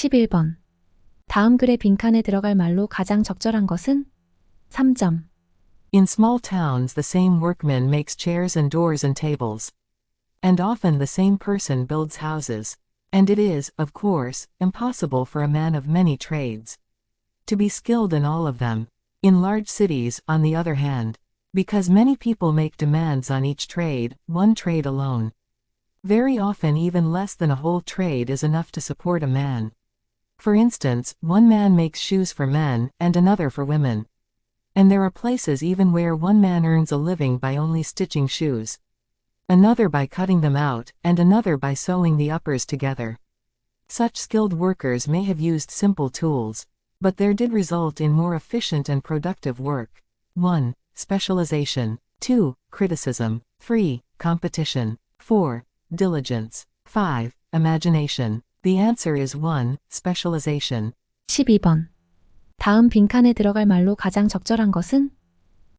11번. 다음 글의 빈칸에 들어갈 말로 가장 적절한 것은? 3점. In small towns the same workman makes chairs and doors and tables. And often the same person builds houses. And it is, of course, impossible for a man of many trades to be skilled in all of them. In large cities, on the other hand, because many people make demands on each trade, one trade alone, very often even less than a whole trade is enough to support a man. For instance, one man makes shoes for men, and another for women. And there are places even where one man earns a living by only stitching shoes, another by cutting them out, and another by sewing the uppers together. Such skilled workers may have used simple tools, but there did result in more efficient and productive work. 1. Specialization. 2. Criticism. 3. Competition. 4. Diligence. 5. Imagination. The answer is 1. Specialization. 12번. 다음 빈칸에 들어갈 말로 가장 적절한 것은?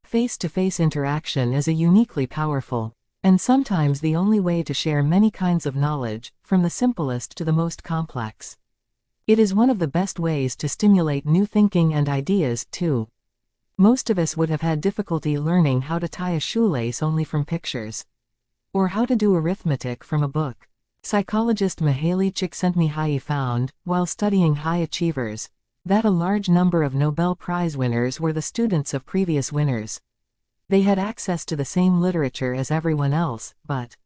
Face-to-face interaction is a uniquely powerful, and sometimes the only way to share many kinds of knowledge, from the simplest to the most complex. It is one of the best ways to stimulate new thinking and ideas, too. Most of us would have had difficulty learning how to tie a shoelace only from pictures, or how to do arithmetic from a book. Psychologist Mihaly Csikszentmihalyi found, while studying high achievers, that a large number of Nobel Prize winners were the students of previous winners. They had access to the same literature as everyone else, but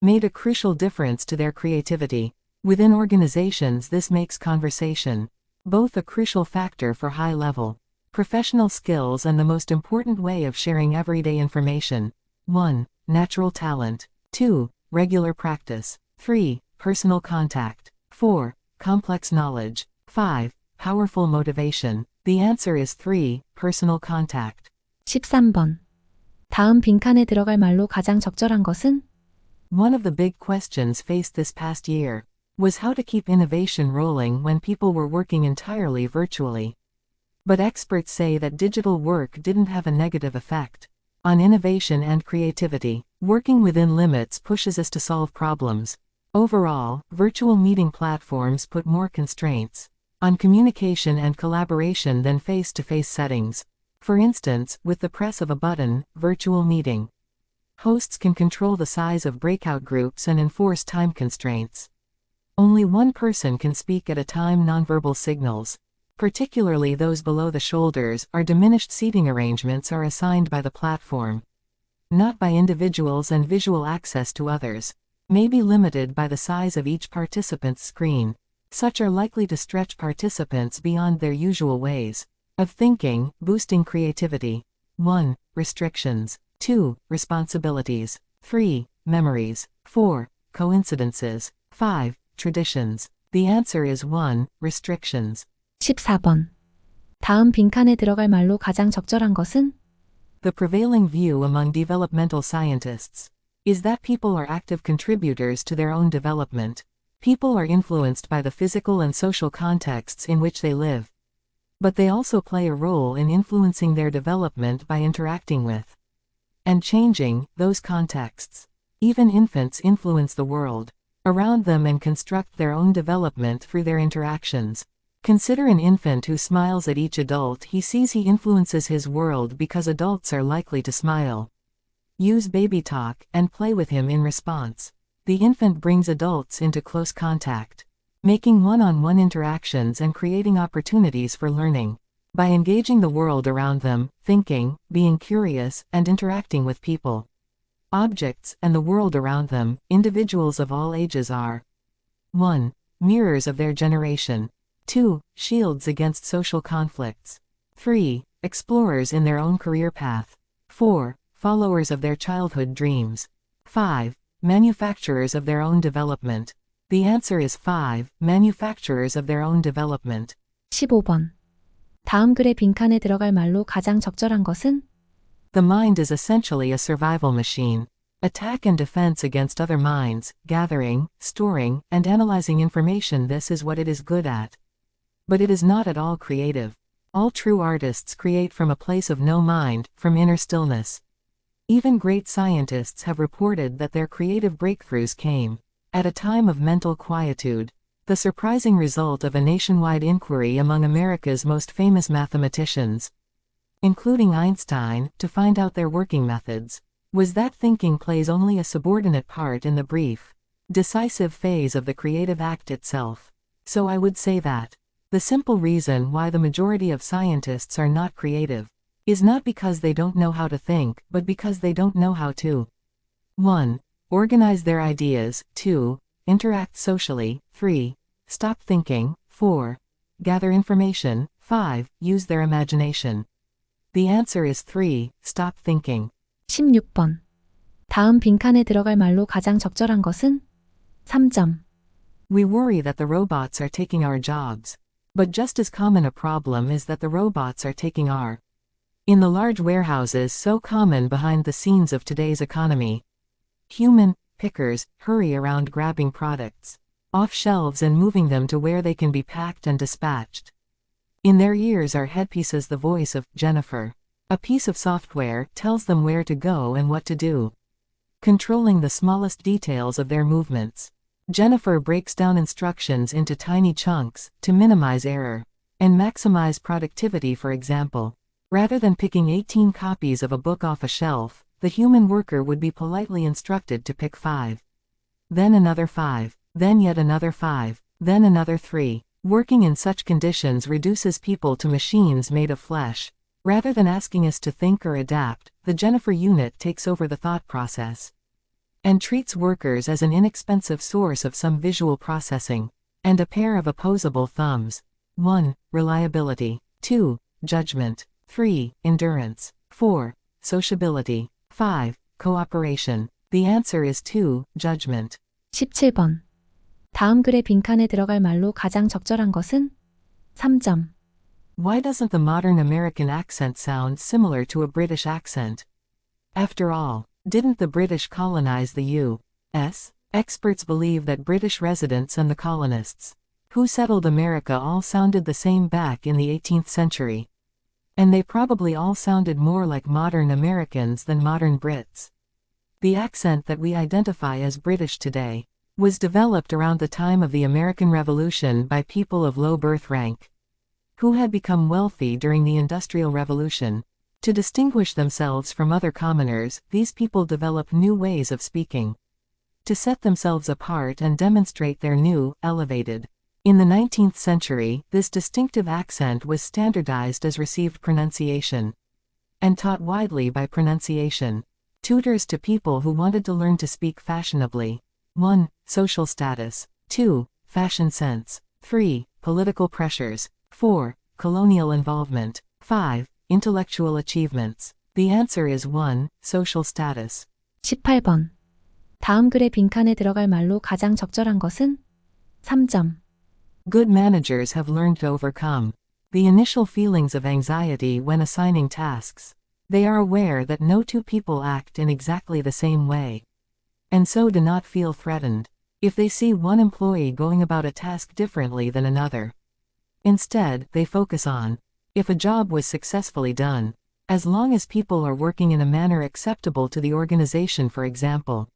made a crucial difference to their creativity. Within organizations, this makes conversation both a crucial factor for high-level professional skills and the most important way of sharing everyday information. 1. Natural talent. 2. Regular practice. 3. Personal contact. 4. Complex knowledge. 5. Powerful motivation. The answer is 3. Personal contact. 13번. 다음 빈칸에 들어갈 말로 가장 적절한 것은? One of the big questions faced this past year was how to keep innovation rolling when people were working entirely virtually. But experts say that digital work didn't have a negative effect on innovation and creativity. Working within limits pushes us to solve problems. Overall, virtual meeting platforms put more constraints on communication and collaboration than face-to-face settings. For instance, with the press of a button, virtual meeting hosts can control the size of breakout groups and enforce time constraints. Only one person can speak at a time. Nonverbal signals, particularly those below the shoulders, or diminished seating arrangements are assigned by the platform, not by individuals, and visual access to others may be limited by the size of each participant's screen. Such are likely to stretch participants beyond their usual ways of thinking, boosting creativity. 1. Restrictions. 2. Responsibilities. 3. Memories. 4. Coincidences. 5. Traditions. The answer is 1. Restrictions. 14번. 다음 빈칸에 들어갈 말로 가장 적절한 것은? The prevailing view among developmental scientists is that people are active contributors to their own development. People are influenced by the physical and social contexts in which they live. But they also play a role in influencing their development by interacting with and changing those contexts. Even infants influence the world around them and construct their own development through their interactions. Consider an infant who smiles at each adult he sees. He influences his world because adults are likely to smile, use baby talk, and play with him in response. The infant brings adults into close contact, making one-on-one interactions and creating opportunities for learning. By engaging the world around them, thinking, being curious, and interacting with people, objects, and the world around them, individuals of all ages are 1. Mirrors of their generation. 2. Shields against social conflicts. 3. Explorers in their own career path. 4. Followers of their childhood dreams. 5. Manufacturers of their own development. The answer is 5. Manufacturers of their own development. 15번. 다음 글의 빈칸에 들어갈 말로 가장 적절한 것은? The mind is essentially a survival machine. Attack and defense against other minds, gathering, storing, and analyzing information. This is what it is good at. But it is not at all creative. All true artists create from a place of no mind, from inner stillness. Even great scientists have reported that their creative breakthroughs came at a time of mental quietude. the surprising result of a nationwide inquiry among America's most famous mathematicians, including Einstein, to find out their working methods, was that thinking plays only a subordinate part in the brief, decisive phase of the creative act itself. So I would say that the simple reason why the majority of scientists are not creative is not because they don't know how to think, but because they don't know how to 1. Organize their ideas, 2. Interact socially, 3. Stop thinking, 4. Gather information, 5. Use their imagination. The answer is 3. Stop thinking. 16번. 다음 빈칸에 들어갈 말로 가장 적절한 것은? 3점. We worry that the robots are taking our jobs. But just as common a problem is that the robots are taking our. In the large warehouses so common behind the scenes of today's economy, human pickers hurry around grabbing products off shelves and moving them to where they can be packed and dispatched. In their ears are headpieces, the voice of Jennifer. A piece of software tells them where to go and what to do, controlling the smallest details of their movements. Jennifer breaks down instructions into tiny chunks to minimize error and maximize productivity. For example, rather than picking 18 copies of a book off a shelf, the human worker would be politely instructed to pick 5. Then another 5. Then yet another 5. Then another 3. Working in such conditions reduces people to machines made of flesh. Rather than asking us to think or adapt, the Jennifer unit takes over the thought process and treats workers as an inexpensive source of some visual processing, and a pair of opposable thumbs. 1. Reliability. 2. Judgment. 3. Endurance. 4. Sociability. 5. Cooperation. The answer is 2. Judgment. 17번. 다음 글의 빈칸에 들어갈 말로 가장 적절한 것은? 3점. Why doesn't the modern American accent sound similar to a British accent? After all, didn't the British colonize the U.S.? Experts believe that British residents and the colonists who settled America all sounded the same back in the 18th century. And they probably all sounded more like modern Americans than modern Brits. The accent that we identify as British today was developed around the time of the American Revolution by people of low birth rank who had become wealthy during the Industrial Revolution. To distinguish themselves from other commoners, these people developed new ways of speaking to set themselves apart and demonstrate their new, elevated. In the 19th century, this distinctive accent was standardized as received pronunciation and taught widely by pronunciation tutors to people who wanted to learn to speak fashionably. 1. Social status. 2. Fashion sense. 3. Political pressures. 4. Colonial involvement. 5. Intellectual achievements. The answer is 1. Social status. 18번. 다음 글의 빈칸에 들어갈 말로 가장 적절한 것은? 3점. Good managers have learned to overcome the initial feelings of anxiety when assigning tasks. They are aware that no two people act in exactly the same way, and so do not feel threatened if they see one employee going about a task differently than another. Instead, they focus on if a job was successfully done, as long as people are working in a manner acceptable to the organization. For example,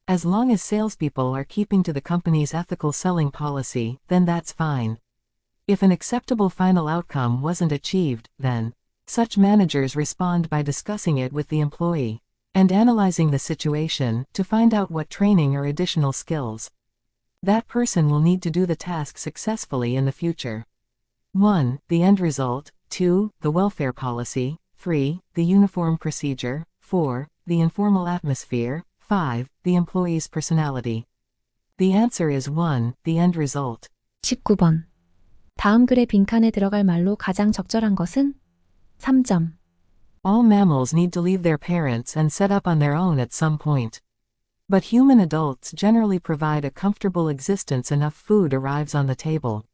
as long as salespeople are keeping to the company's ethical selling policy, then that's fine. If an acceptable final outcome wasn't achieved, then such managers respond by discussing it with the employee and analyzing the situation to find out what training or additional skills that person will need to do the task successfully in the future. 1. The end result. 2. The welfare policy. 3. The uniform procedure. 4. The informal atmosphere. 5. The employee's personality. The answer is 1. The end result. 19번. 다음 글의 빈칸에 들어갈 말로 가장 적절한 것은? 3점. All mammals need to leave their parents and set up on their own at some point. But human adults generally provide a comfortable existence. Enough food arrives on the table.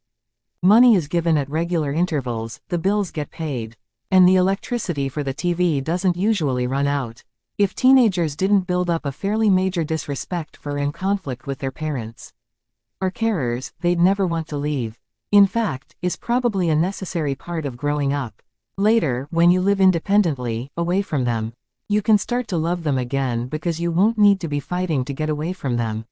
Money is given at regular intervals, the bills get paid, and the electricity for the TV doesn't usually run out. If teenagers didn't build up a fairly major disrespect for and conflict with their parents or carers, they'd never want to leave. In fact, is probably a necessary part of growing up. Later, when you live independently, away from them, you can start to love them again because you won't need to be fighting to get away from them.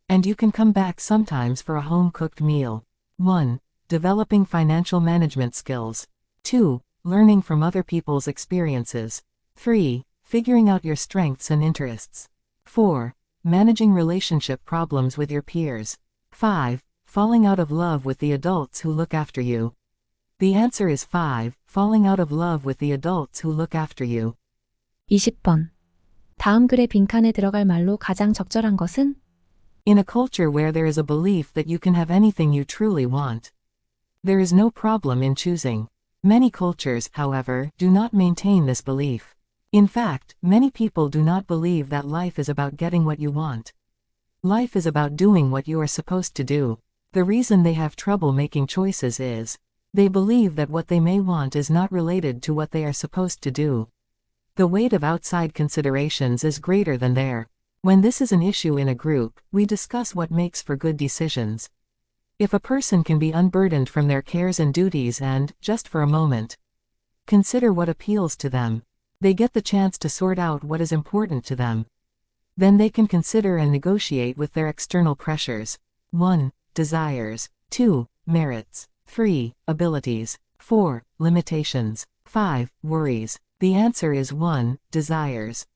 And you can come back sometimes for a home-cooked meal. 1. Developing financial management skills. 2. Learning from other people's experiences. 3. Figuring out your strengths and interests. 4. Managing relationship problems with your peers. 5. Falling out of love with the adults who look after you. The answer is 5. Falling out of love with the adults who look after you. 20번. 다음 글의 빈칸에 들어갈 말로 가장 적절한 것은? In a culture where there is a belief that you can have anything you truly want, there is no problem in choosing. Many cultures, however, do not maintain this belief. In fact, many people do not believe that life is about getting what you want. Life is about doing what you are supposed to do. The reason they have trouble making choices is, they believe that what they may want is not related to what they are supposed to do. The weight of outside considerations is greater than there. When this is an issue in a group, we discuss what makes for good decisions. If a person can be unburdened from their cares and duties and, just for a moment, consider what appeals to them, they get the chance to sort out what is important to them. Then they can consider and negotiate with their external pressures. 1. Desires. 2. Merits. 3. Abilities. 4. Limitations. 5. Worries. The answer is 1. Desires.